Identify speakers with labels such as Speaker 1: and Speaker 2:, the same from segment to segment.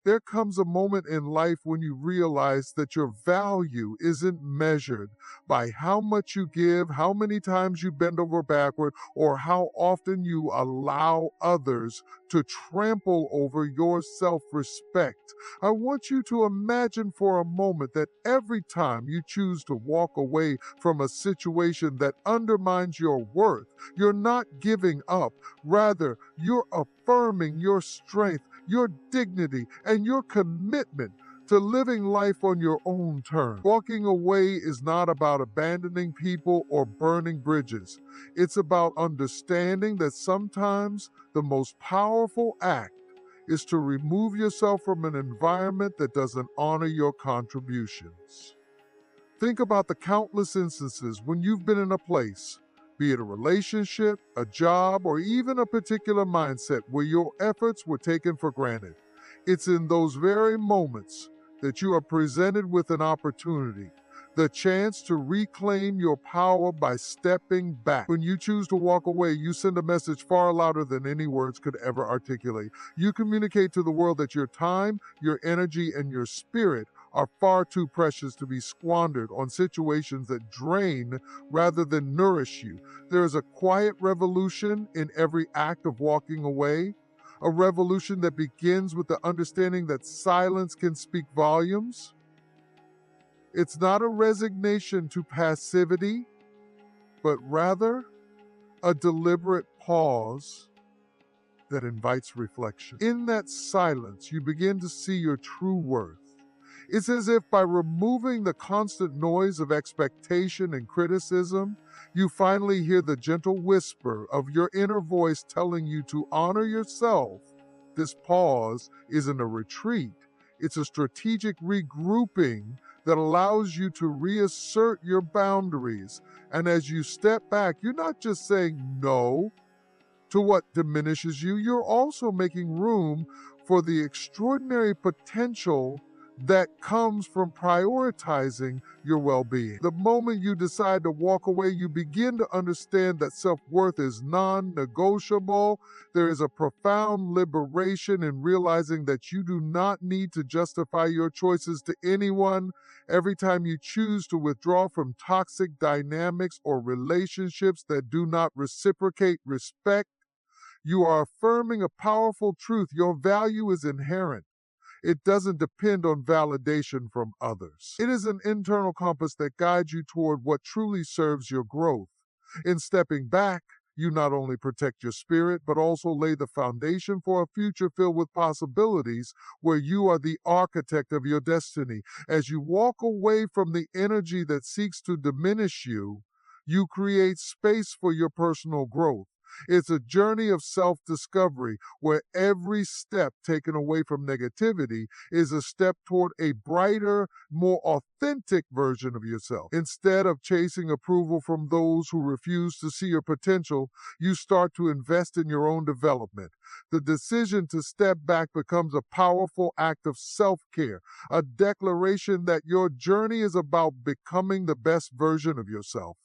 Speaker 1: There comes a moment in life when you realize that your value isn't measured by how much you give, how many times you bend over backward, or how often you allow others to trample over your self respect. I want you to imagine for a moment that every time you choose to walk away from a situation that undermines your worth, you're not giving up. Rather, you're affirming your strength, your dignity, and your commitment to living life on your own terms. Walking away is not about abandoning people or burning bridges. It's about understanding that sometimes the most powerful act is to remove yourself from an environment that doesn't honor your contributions. Think about the countless instances when you've been in a place, be it a relationship, a job, or even a particular mindset where your efforts were taken for granted. It's in those very moments that you are presented with an opportunity, the chance to reclaim your power by stepping back. When you choose to walk away, you send a message far louder than any words could ever articulate. You communicate to the world that your time, your energy, and your spirit are far too precious to be squandered on situations that drain rather than nourish you. There is a quiet revolution in every act of walking away, a revolution that begins with the understanding that silence can speak volumes. It's not a resignation to passivity, but rather a deliberate pause that invites reflection. In that silence, you begin to see your true worth. It's as if by removing the constant noise of expectation and criticism, you finally hear the gentle whisper of your inner voice telling you to honor yourself. This pause isn't a retreat, it's a strategic regrouping that allows you to reassert your boundaries. And as you step back, you're not just saying no to what diminishes you, you're also making room for the extraordinary potential that comes from prioritizing your well-being. The moment you decide to walk away, you begin to understand that self-worth is non-negotiable. There is a profound liberation in realizing that you do not need to justify your choices to anyone. Every time you choose to withdraw from toxic dynamics or relationships that do not reciprocate respect, you are affirming a powerful truth. Your value is inherent. It doesn't depend on validation from others. It is an internal compass that guides you toward what truly serves your growth. In stepping back, you not only protect your spirit, but also lay the foundation for a future filled with possibilities where you are the architect of your destiny. As you walk away from the energy that seeks to diminish you, you create space for your personal growth. It's a journey of self-discovery where every step taken away from negativity is a step toward a brighter, more authentic version of yourself. Instead of chasing approval from those who refuse to see your potential, you start to invest in your own development. The decision to step back becomes a powerful act of self-care, a declaration that your journey is about becoming the best version of yourself.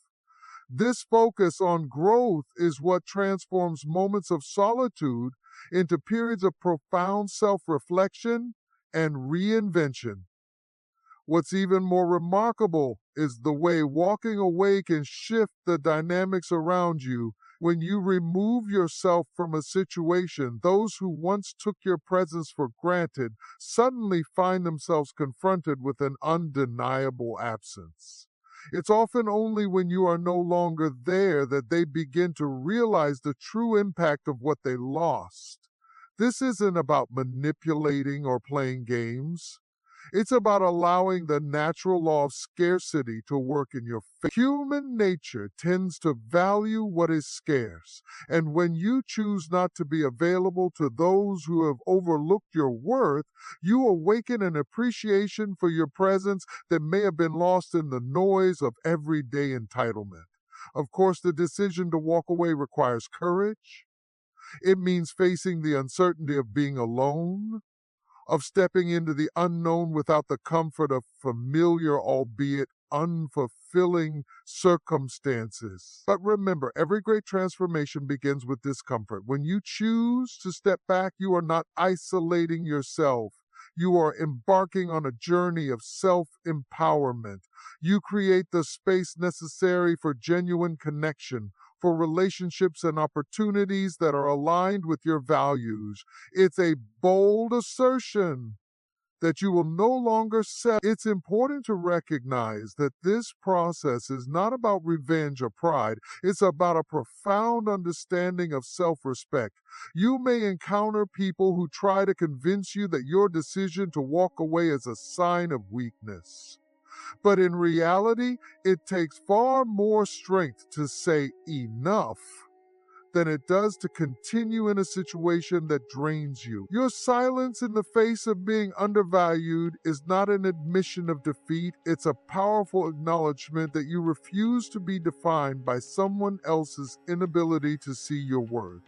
Speaker 1: This focus on growth is what transforms moments of solitude into periods of profound self-reflection and reinvention. What's even more remarkable is the way walking away can shift the dynamics around you. When you remove yourself from a situation, those who once took your presence for granted suddenly find themselves confronted with an undeniable absence. It's often only when you are no longer there that they begin to realize the true impact of what they lost. This isn't about manipulating or playing games. It's about allowing the natural law of scarcity to work in your favor. Human nature tends to value what is scarce, and when you choose not to be available to those who have overlooked your worth, you awaken an appreciation for your presence that may have been lost in the noise of everyday entitlement. Of course, the decision to walk away requires courage. It means facing the uncertainty of being alone, of stepping into the unknown without the comfort of familiar, albeit unfulfilling circumstances. But remember, every great transformation begins with discomfort. When you choose to step back, you are not isolating yourself. You are embarking on a journey of self-empowerment. You create the space necessary for genuine connection, for relationships and opportunities that are aligned with your values. It's a bold assertion that you will no longer settle. It's important to recognize that this process is not about revenge or pride. It's about a profound understanding of self-respect. You may encounter people who try to convince you that your decision to walk away is a sign of weakness. But in reality, it takes far more strength to say enough than it does to continue in a situation that drains you. Your silence in the face of being undervalued is not an admission of defeat, it's a powerful acknowledgement that you refuse to be defined by someone else's inability to see your worth.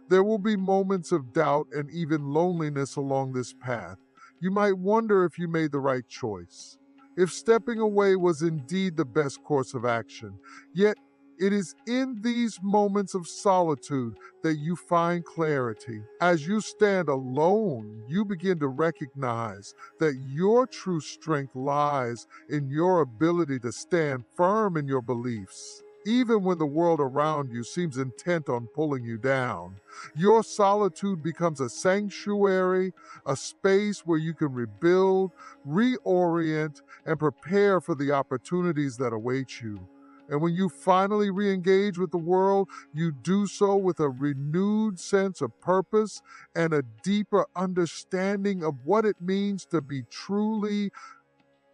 Speaker 1: There will be moments of doubt and even loneliness along this path. You might wonder if you made the right choice, if stepping away was indeed the best course of action. Yet, it is in these moments of solitude that you find clarity. As you stand alone, you begin to recognize that your true strength lies in your ability to stand firm in your beliefs. Even when the world around you seems intent on pulling you down, your solitude becomes a sanctuary, a space where you can rebuild, reorient, and prepare for the opportunities that await you. And when you finally re-engage with the world, you do so with a renewed sense of purpose and a deeper understanding of what it means to be truly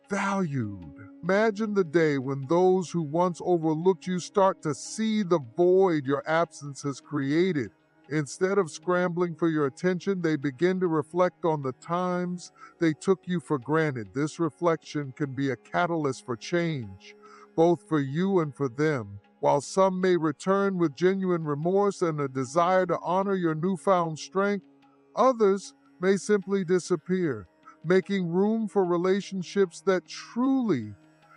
Speaker 1: valued. Imagine the day when those who once overlooked you start to see the void your absence has created. Instead of scrambling for your attention, they begin to reflect on the times they took you for granted. This reflection can be a catalyst for change, both for you and for them. While some may return with genuine remorse and a desire to honor your newfound strength, others may simply disappear, making room for relationships that truly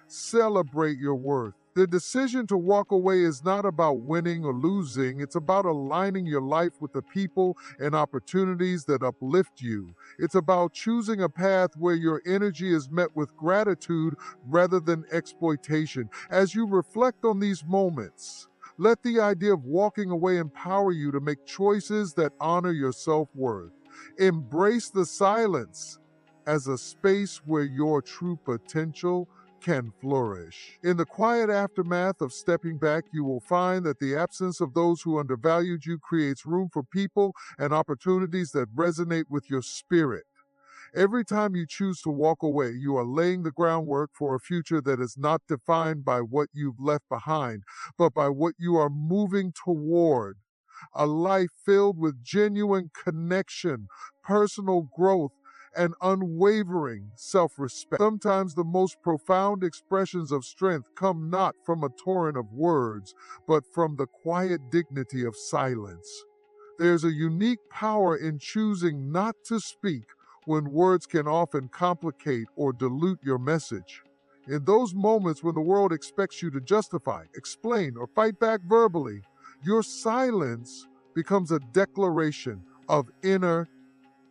Speaker 1: celebrate your worth. The decision to walk away is not about winning or losing. It's about aligning your life with the people and opportunities that uplift you. It's about choosing a path where your energy is met with gratitude rather than exploitation. As you reflect on these moments, let the idea of walking away empower you to make choices that honor your self-worth. Embrace the silence as a space where your true potential can flourish. In the quiet aftermath of stepping back, you will find that the absence of those who undervalued you creates room for people and opportunities that resonate with your spirit. Every time you choose to walk away, you are laying the groundwork for a future that is not defined by what you've left behind, but by what you are moving toward. A life filled with genuine connection, personal growth, and unwavering self-respect. Sometimes the most profound expressions of strength come not from a torrent of words, but from the quiet dignity of silence. There's a unique power in choosing not to speak when words can often complicate or dilute your message. In those moments when the world expects you to justify, explain, or fight back verbally, your silence becomes a declaration of inner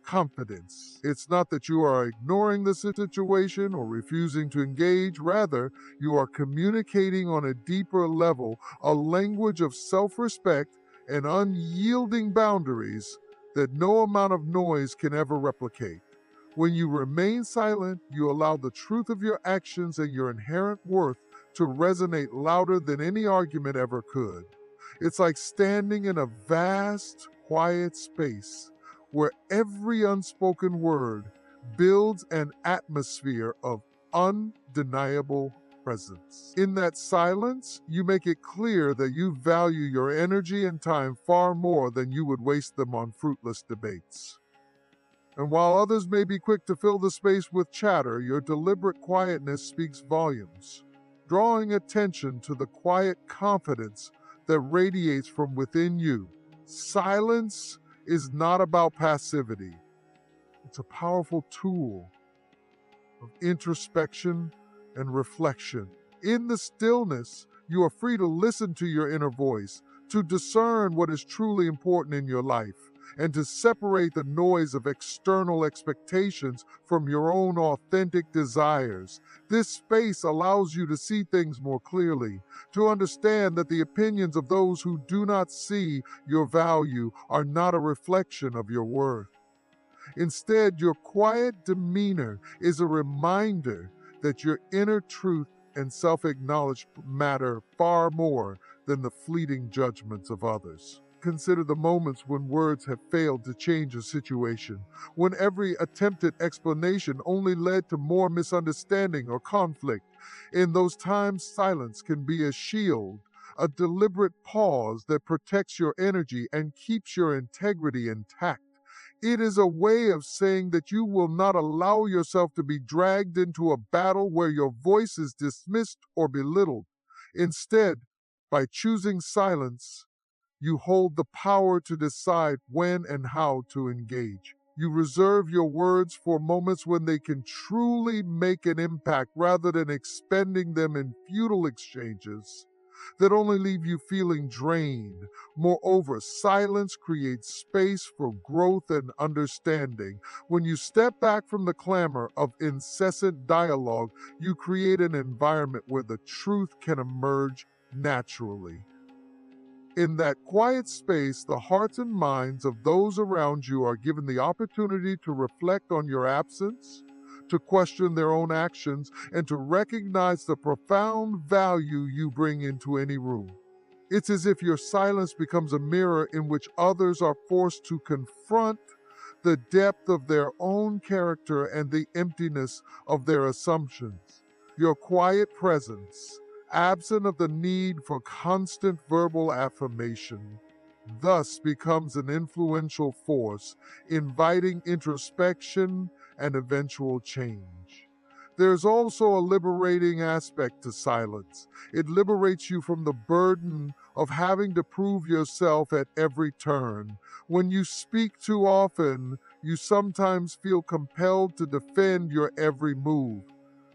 Speaker 1: confidence. It's not that you are ignoring the situation or refusing to engage. Rather, you are communicating on a deeper level, a language of self-respect and unyielding boundaries that no amount of noise can ever replicate. When you remain silent, you allow the truth of your actions and your inherent worth to resonate louder than any argument ever could. It's like standing in a vast, quiet space where every unspoken word builds an atmosphere of undeniable presence. In that silence, you make it clear that you value your energy and time far more than you would waste them on fruitless debates. And while others may be quick to fill the space with chatter, your deliberate quietness speaks volumes, drawing attention to the quiet confidence that radiates from within you. Silence is not about passivity. It's a powerful tool of introspection and reflection. In the stillness, you are free to listen to your inner voice, to discern what is truly important in your life, and to separate the noise of external expectations from your own authentic desires. This space allows you to see things more clearly, to understand that the opinions of those who do not see your value are not a reflection of your worth. Instead, your quiet demeanor is a reminder that your inner truth and self-acknowledgement matter far more than the fleeting judgments of others. Consider the moments when words have failed to change a situation, when every attempted explanation only led to more misunderstanding or conflict. In those times, silence can be a shield, a deliberate pause that protects your energy and keeps your integrity intact. It is a way of saying that you will not allow yourself to be dragged into a battle where your voice is dismissed or belittled. Instead, by choosing silence, you hold the power to decide when and how to engage. You reserve your words for moments when they can truly make an impact rather than expending them in futile exchanges that only leave you feeling drained. Moreover, silence creates space for growth and understanding. When you step back from the clamor of incessant dialogue, you create an environment where the truth can emerge naturally. In that quiet space, the hearts and minds of those around you are given the opportunity to reflect on your absence, to question their own actions, and to recognize the profound value you bring into any room. It's as if your silence becomes a mirror in which others are forced to confront the depth of their own character and the emptiness of their assumptions. Your quiet presence, absent of the need for constant verbal affirmation, thus becomes an influential force, inviting introspection and eventual change. There's also a liberating aspect to silence. It liberates you from the burden of having to prove yourself at every turn. When you speak too often, you sometimes feel compelled to defend your every move,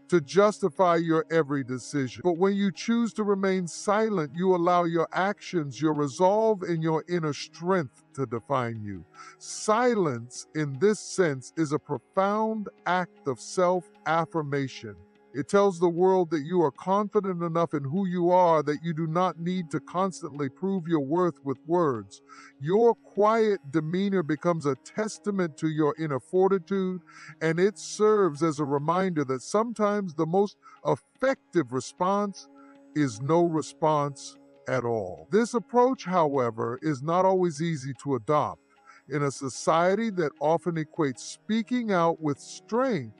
Speaker 1: to justify your every decision. But when you choose to remain silent, you allow your actions, your resolve, and your inner strength to define you. Silence, in this sense, is a profound act of self-affirmation. It tells the world that you are confident enough in who you are that you do not need to constantly prove your worth with words. Your quiet demeanor becomes a testament to your inner fortitude, and it serves as a reminder that sometimes the most effective response is no response at all. This approach, however, is not always easy to adopt. In a society that often equates speaking out with strength,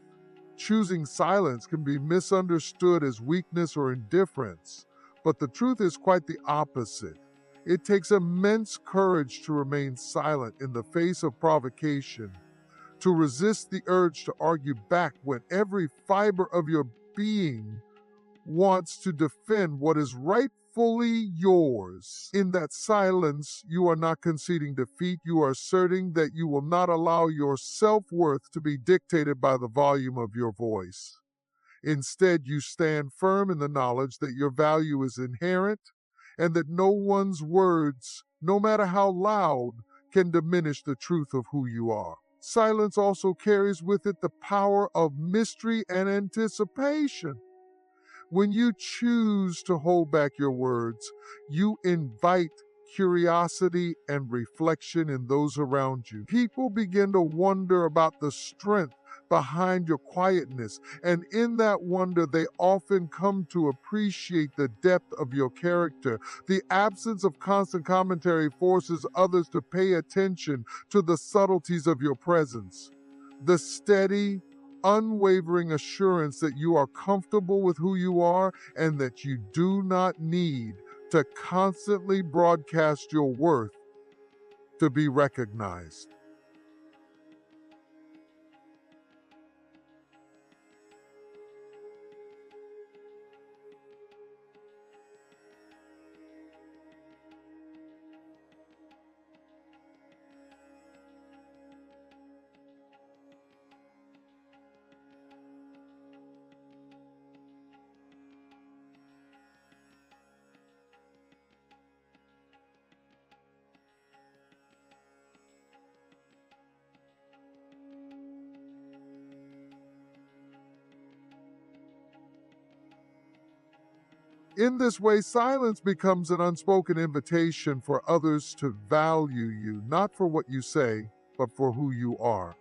Speaker 1: choosing silence can be misunderstood as weakness or indifference. But the truth is quite the opposite. It takes immense courage to remain silent in the face of provocation, to resist the urge to argue back when every fiber of your being wants to defend what is rightfully yours. In that silence, you are not conceding defeat. You are asserting that you will not allow your self-worth to be dictated by the volume of your voice. Instead, you stand firm in the knowledge that your value is inherent and that no one's words, no matter how loud, can diminish the truth of who you are. Silence also carries with it the power of mystery and anticipation. When you choose to hold back your words, you invite curiosity and reflection in those around you. People begin to wonder about the strength behind your quietness, and in that wonder, they often come to appreciate the depth of your character. The absence of constant commentary forces others to pay attention to the subtleties of your presence. The steady, unwavering assurance that you are comfortable with who you are and that you do not need to constantly broadcast your worth to be recognized. In this way, silence becomes an unspoken invitation for others to value you, not for what you say, but for who you are.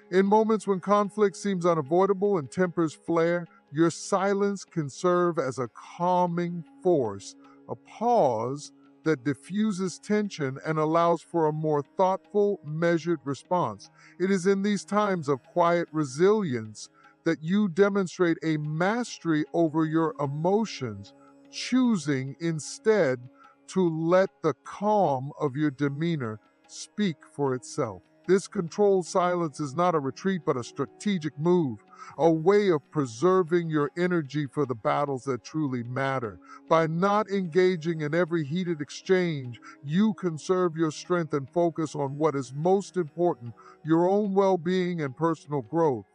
Speaker 1: In moments when conflict seems unavoidable and tempers flare, your silence can serve as a calming force, a pause that diffuses tension and allows for a more thoughtful, measured response. It is in these times of quiet resilience that you demonstrate a mastery over your emotions, choosing instead to let the calm of your demeanor speak for itself. This controlled silence is not a retreat but a strategic move, a way of preserving your energy for the battles that truly matter. By not engaging in every heated exchange, you conserve your strength and focus on what is most important, your own well-being and personal growth.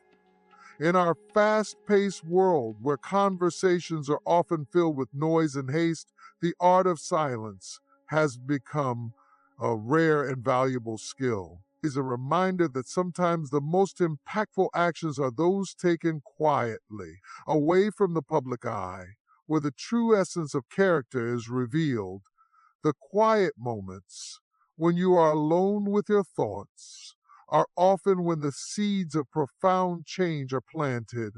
Speaker 1: In our fast-paced world, where conversations are often filled with noise and haste, the art of silence has become a rare and valuable skill. It is a reminder that sometimes the most impactful actions are those taken quietly, away from the public eye, where the true essence of character is revealed. The quiet moments, when you are alone with your thoughts, are often when the seeds of profound change are planted.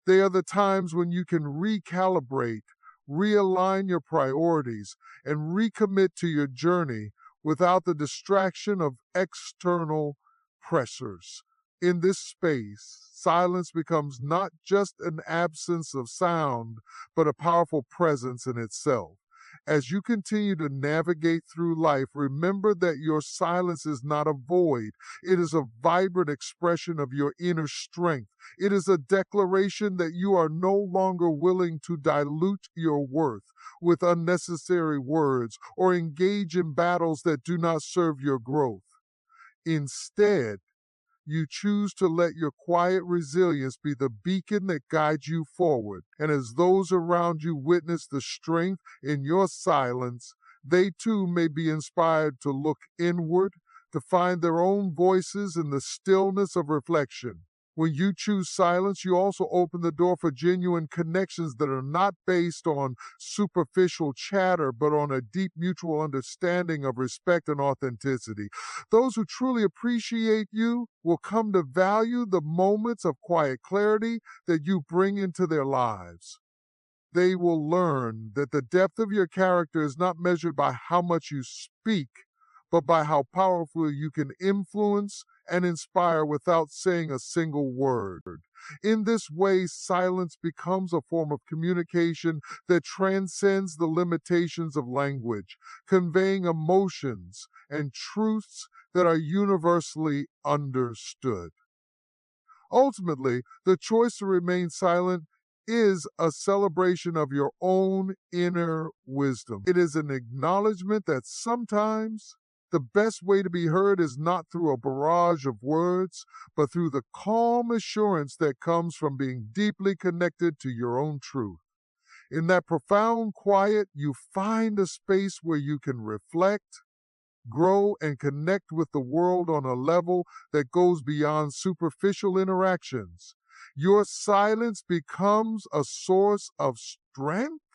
Speaker 1: They are the times when you can recalibrate, realign your priorities, and recommit to your journey without the distraction of external pressures. In this space, silence becomes not just an absence of sound, but a powerful presence in itself. As you continue to navigate through life, remember that your silence is not a void. It is a vibrant expression of your inner strength. It is a declaration that you are no longer willing to dilute your worth with unnecessary words or engage in battles that do not serve your growth. Instead, you choose to let your quiet resilience be the beacon that guides you forward. And as those around you witness the strength in your silence, they too may be inspired to look inward, to find their own voices in the stillness of reflection. When you choose silence, you also open the door for genuine connections that are not based on superficial chatter, but on a deep mutual understanding of respect and authenticity. Those who truly appreciate you will come to value the moments of quiet clarity that you bring into their lives. They will learn that the depth of your character is not measured by how much you speak, but by how powerfully you can influence and inspire without saying a single word. In this way, silence becomes a form of communication that transcends the limitations of language, conveying emotions and truths that are universally understood. Ultimately, the choice to remain silent is a celebration of your own inner wisdom. It is an acknowledgement that sometimes the best way to be heard is not through a barrage of words, but through the calm assurance that comes from being deeply connected to your own truth. In that profound quiet, you find a space where you can reflect, grow, and connect with the world on a level that goes beyond superficial interactions. Your silence becomes a source of strength,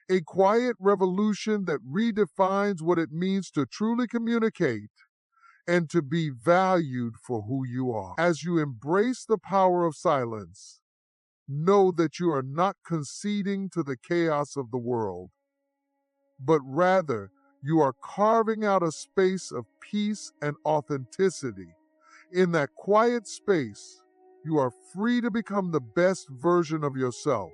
Speaker 1: a quiet revolution that redefines what it means to truly communicate and to be valued for who you are. As you embrace the power of silence, know that you are not conceding to the chaos of the world, but rather you are carving out a space of peace and authenticity. In that quiet space, you are free to become the best version of yourself,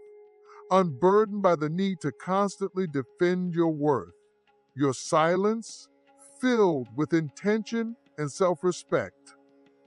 Speaker 1: unburdened by the need to constantly defend your worth. Your silence, filled with intention and self-respect,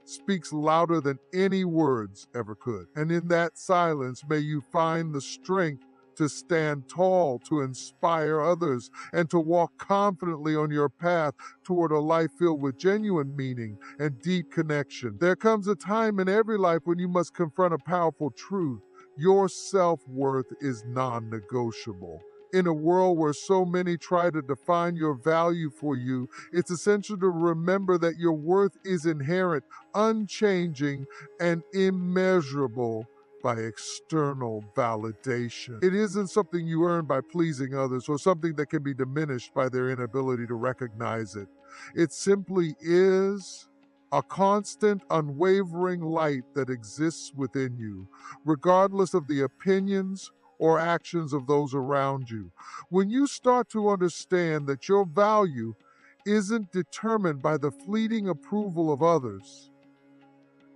Speaker 1: speaks louder than any words ever could. And in that silence, may you find the strength to stand tall, to inspire others, and to walk confidently on your path toward a life filled with genuine meaning and deep connection. There comes a time in every life when you must confront a powerful truth. Your self-worth is non-negotiable. In a world where so many try to define your value for you, it's essential to remember that your worth is inherent, unchanging, and immeasurable by external validation. It isn't something you earn by pleasing others or something that can be diminished by their inability to recognize it. It simply is a constant, unwavering light that exists within you, regardless of the opinions or actions of those around you. When you start to understand that your value isn't determined by the fleeting approval of others,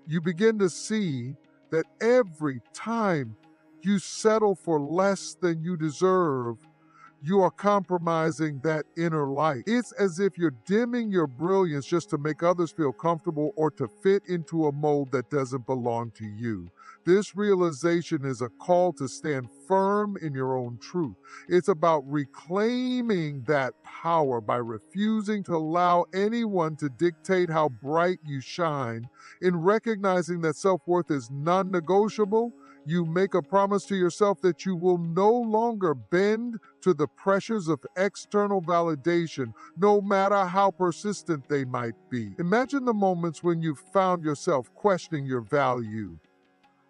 Speaker 1: you begin to see that every time you settle for less than you deserve, you are compromising that inner light. It's as if you're dimming your brilliance just to make others feel comfortable or to fit into a mold that doesn't belong to you. This realization is a call to stand firm in your own truth. It's about reclaiming that power by refusing to allow anyone to dictate how bright you shine. In recognizing that self-worth is non-negotiable, you make a promise to yourself that you will no longer bend to the pressures of external validation, no matter how persistent they might be. Imagine the moments when you found yourself questioning your value,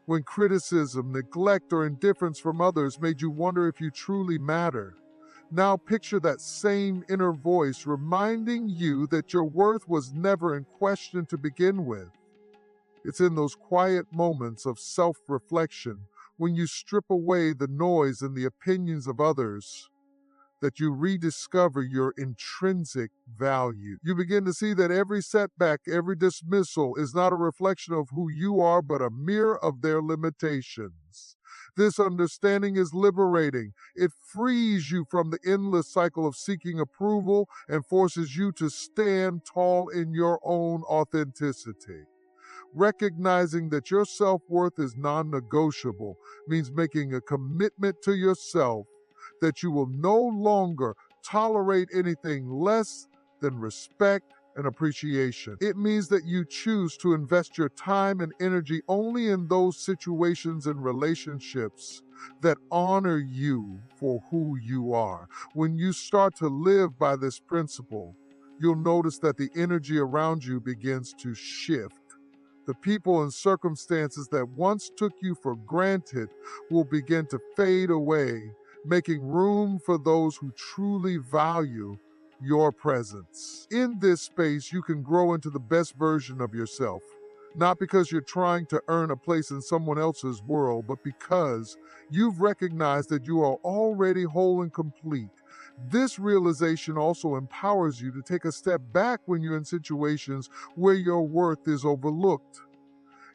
Speaker 1: when criticism, neglect, or indifference from others made you wonder if you truly matter. Now picture that same inner voice reminding you that your worth was never in question to begin with. It's in those quiet moments of self-reflection, when you strip away the noise and the opinions of others, that you rediscover your intrinsic value. You begin to see that every setback, every dismissal is not a reflection of who you are, but a mirror of their limitations. This understanding is liberating. It frees you from the endless cycle of seeking approval and forces you to stand tall in your own authenticity. Recognizing that your self-worth is non-negotiable means making a commitment to yourself that you will no longer tolerate anything less than respect and appreciation. It means that you choose to invest your time and energy only in those situations and relationships that honor you for who you are. When you start to live by this principle, you'll notice that the energy around you begins to shift. The people and circumstances that once took you for granted will begin to fade away, making room for those who truly value your presence. In this space, you can grow into the best version of yourself, not because you're trying to earn a place in someone else's world, but because you've recognized that you are already whole and complete. This realization also empowers you to take a step back when you're in situations where your worth is overlooked.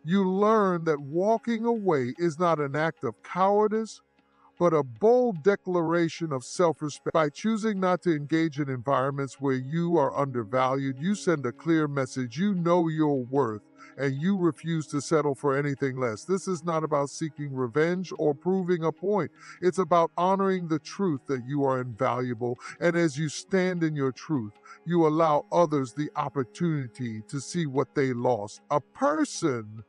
Speaker 1: You learn that walking away is not an act of cowardice, but a bold declaration of self-respect. By choosing not to engage in environments where you are undervalued, you send a clear message. You know your worth, and you refuse to settle for anything less. This is not about seeking revenge or proving a point. It's about honoring the truth that you are invaluable, and as you stand in your truth, you allow others the opportunity to see what they lost. A person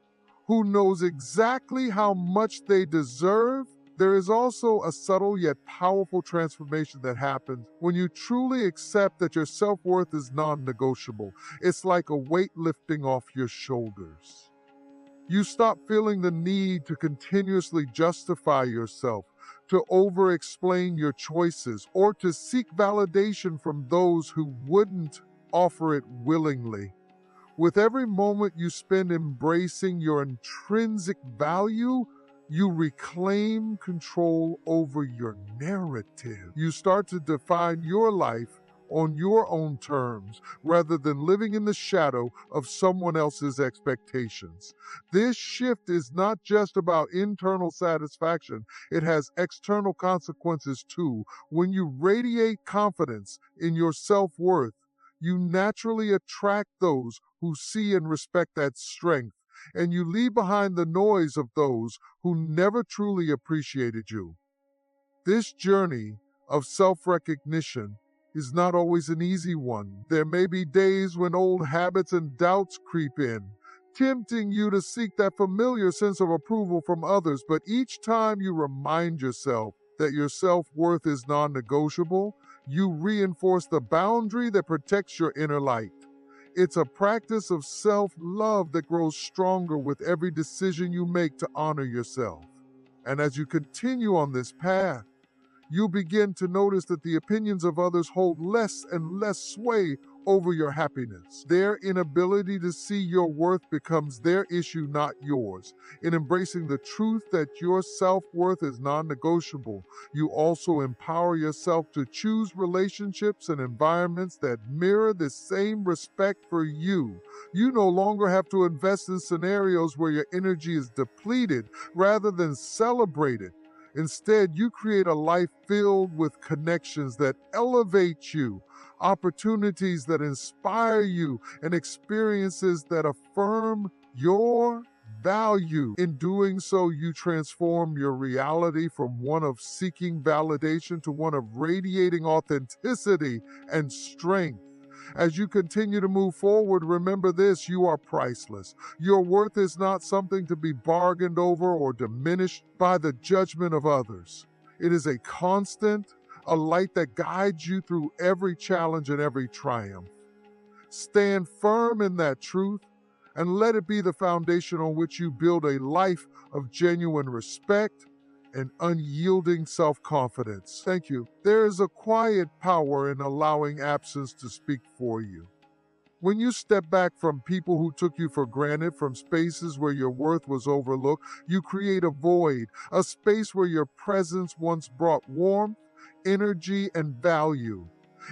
Speaker 1: who knows exactly how much they deserve. There is also a subtle yet powerful transformation that happens when you truly accept that your self-worth is non-negotiable. It's like a weight lifting off your shoulders. You stop feeling the need to continuously justify yourself, to over-explain your choices, or to seek validation from those who wouldn't offer it willingly. With every moment you spend embracing your intrinsic value, you reclaim control over your narrative. You start to define your life on your own terms rather than living in the shadow of someone else's expectations. This shift is not just about internal satisfaction, it has external consequences too. When you radiate confidence in your self-worth, you naturally attract those who see and respect that strength, and you leave behind the noise of those who never truly appreciated you. This journey of self-recognition is not always an easy one. There may be days when old habits and doubts creep in, tempting you to seek that familiar sense of approval from others, but each time you remind yourself that your self-worth is non-negotiable, you reinforce the boundary that protects your inner light. It's a practice of self-love that grows stronger with every decision you make to honor yourself. And as you continue on this path, you'll begin to notice that the opinions of others hold less and less sway over your happiness. Their inability to see your worth becomes their issue, not yours. In embracing the truth that your self-worth is non-negotiable, you also empower yourself to choose relationships and environments that mirror the same respect for you. You no longer have to invest in scenarios where your energy is depleted rather than celebrated. Instead, you create a life filled with connections that elevate you, opportunities that inspire you, and experiences that affirm your value. In doing so, you transform your reality from one of seeking validation to one of radiating authenticity and strength. As you continue to move forward, remember this: you are priceless. Your worth is not something to be bargained over or diminished by the judgment of others. It is a constant, a light that guides you through every challenge and every triumph. Stand firm in that truth and let it be the foundation on which you build a life of genuine respect and unyielding self-confidence. Thank you. There is a quiet power in allowing absence to speak for you. When you step back from people who took you for granted, from spaces where your worth was overlooked, you create a void, a space where your presence once brought warmth, energy, and value.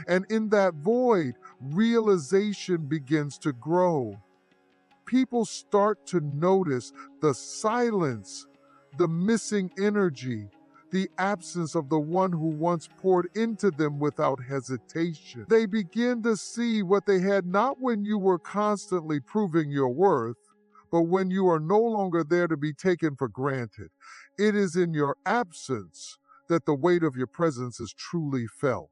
Speaker 1: And in that void, realization begins to grow. People start to notice the silence, the missing energy, the absence of the one who once poured into them without hesitation. They begin to see what they had not when you were constantly proving your worth, but when you are no longer there to be taken for granted. It is in your absence that the weight of your presence is truly felt.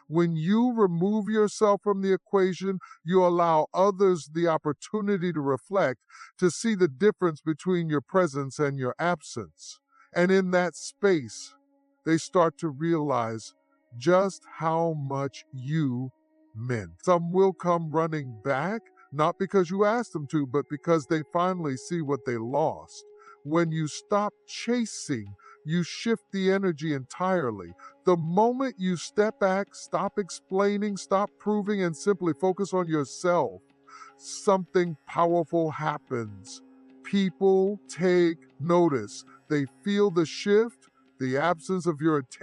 Speaker 1: When you remove yourself from the equation, you allow others the opportunity to reflect, to see the difference between your presence and your absence. And in that space, they start to realize just how much you meant. Some will come running back, not because you asked them to, but because they finally see what they lost. When you stop chasing, you shift the energy entirely. The moment you step back, stop explaining, stop proving, and simply focus on yourself, something powerful happens. People take notice. They feel the shift, the absence of your attention.